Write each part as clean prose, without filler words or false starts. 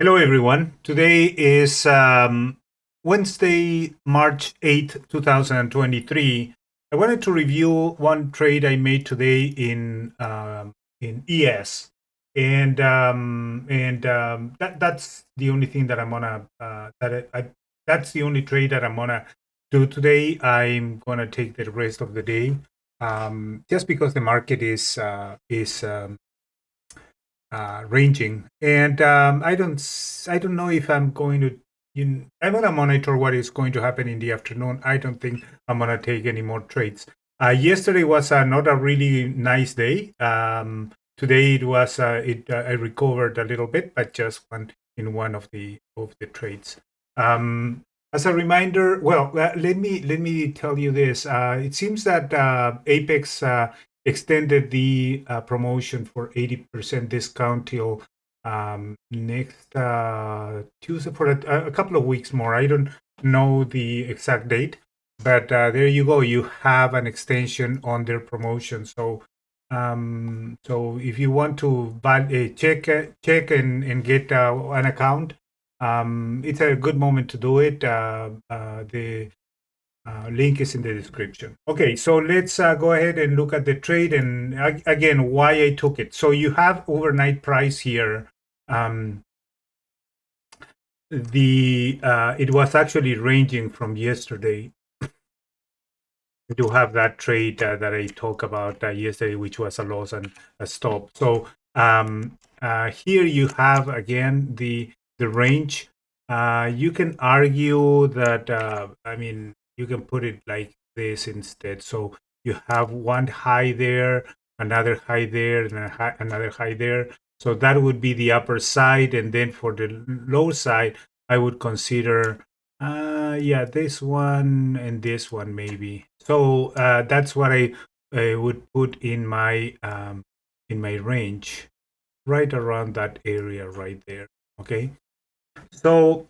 Hello, everyone. Today is Wednesday, March 8th, 2023. I wanted to review one trade I made today in ES, and that's the only thing that I'm gonna that's the only trade that I'm gonna do today. I'm gonna take the rest of the day, just because the market is ranging, and I don't know if I'm going to. I'm gonna monitor what is going to happen in the afternoon. I don't think I'm gonna take any more trades. Yesterday was not a really nice day. Today it was. I recovered a little bit, but just one of the trades. As a reminder, well, let me tell you this. It seems that Apex extended the promotion for 80% discount till next Tuesday for a couple of weeks more. I don't know the exact date, but there you go. You have an extension on their promotion. So if you want to check and get an account, it's a good moment to do it. The link is in the description. Okay, so let's go ahead and look at the trade and again why I took it. So you have overnight price here. It was actually ranging from yesterday. We do have that trade that I talked about yesterday, which was a loss and a stop. So here you have again the range. You can argue that I mean you can put it like this instead. So you have one high there, another high there, and another high there. So that would be the upper side, and then for the low side, I would consider yeah, this one and this one maybe. So that's what I would put in my range, right around that area right there. Okay. So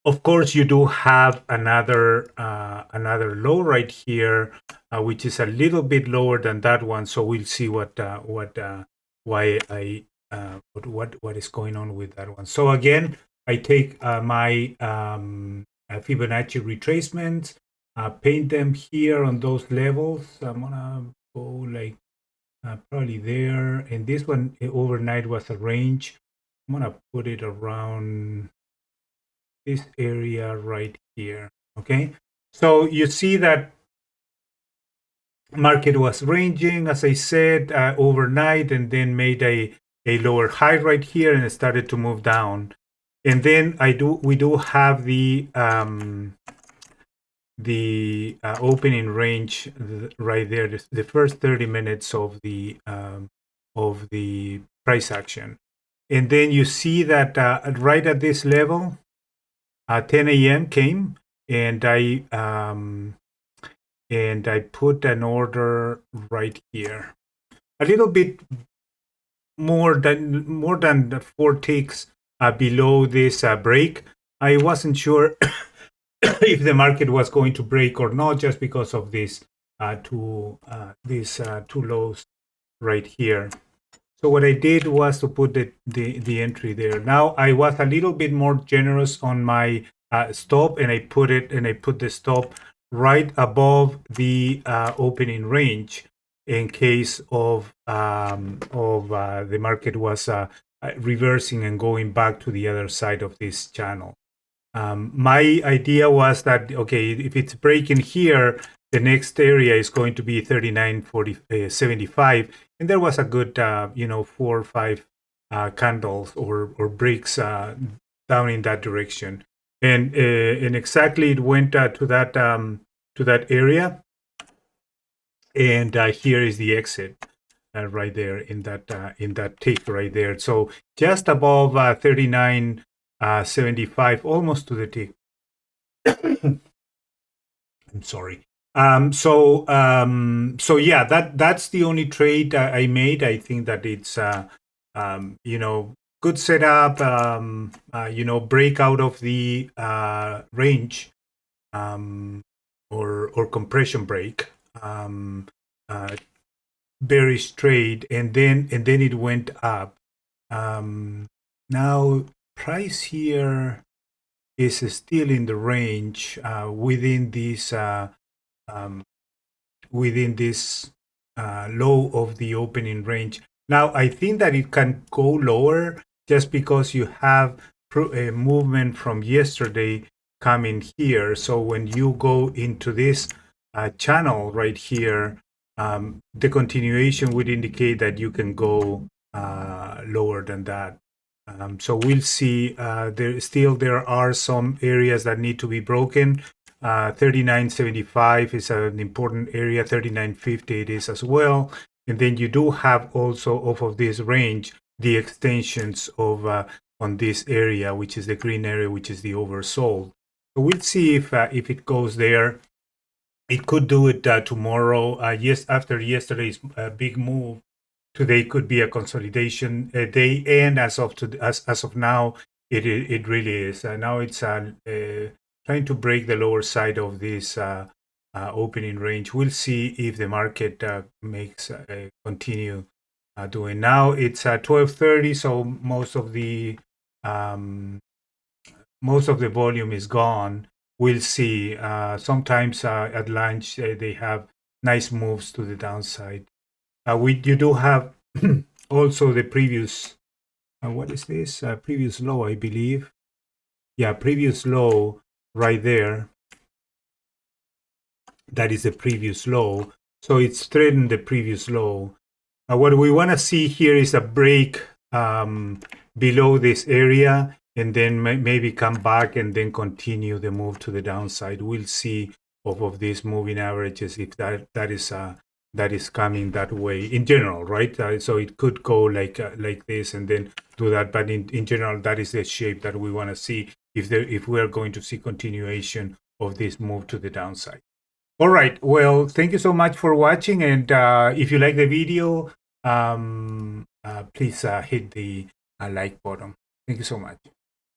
of course you do have another low right here, which is a little bit lower than that one. So we'll see why I what is going on with that one. So again, I take my Fibonacci retracements, paint them here on those levels. I'm gonna go like probably there, and this one overnight was a range. I'm gonna put it around this area right here. Okay, so you see that market was ranging, as I said, overnight, and then made a lower high right here, and it started to move down. And then we do have the opening range right there, the first 30 minutes of the price action. And then you see that right at this level, 10 a.m. came, and I put an order right here. A little bit more than 4 ticks below this break. I wasn't sure if the market was going to break or not, just because of these two lows right here. So what I did was to put the entry there. Now I was a little bit more generous on my stop, and I put the stop right above the opening range in case of the market was reversing and going back to the other side of this channel. My idea was that, okay, if it's breaking here, the next area is going to be 39.75, and there was a good 4 or 5 candles or bricks down in that direction, and exactly it went to that area, and here is the exit right there in that tick right there. So just above 39.75, almost to the tick. I'm sorry. So yeah, that's the only trade I made. I think that it's good setup. Break out of the range, or compression break. Bearish trade, and then it went up. Now price here is still in the range within this low of the opening range. Now I think that it can go lower just because you have a movement from yesterday coming here. So when you go into this channel right here, the continuation would indicate that you can go lower than that. So we'll see. There are some areas that need to be broken. 39.75 is an important area. 39.50 it is as well. And then you do have also off of this range the extensions of on this area, which is the green area, which is the oversold. So we'll see if it goes there. It could do it tomorrow. Yes, after yesterday's big move, today could be a consolidation day, and as of now, it really is. Now it's trying to break the lower side of this opening range. We'll see if the market makes continue doing. Now it's 12:30, so most of the volume is gone. We'll see. Sometimes at lunch they have nice moves to the downside. You do have also the previous. What is this? Previous low, I believe. Yeah, previous low right there. That is the previous low. So it's threatened the previous low. What we want to see here is a break below this area, and then maybe come back and then continue the move to the downside. We'll see off of these moving averages if that is coming that way in general, right? So it could go like this and then do that, but in general, that is the shape that we want to see if we are going to see continuation of this move to the downside. All right. Well, thank you so much for watching, and if you like the video, please hit the like button. Thank you so much.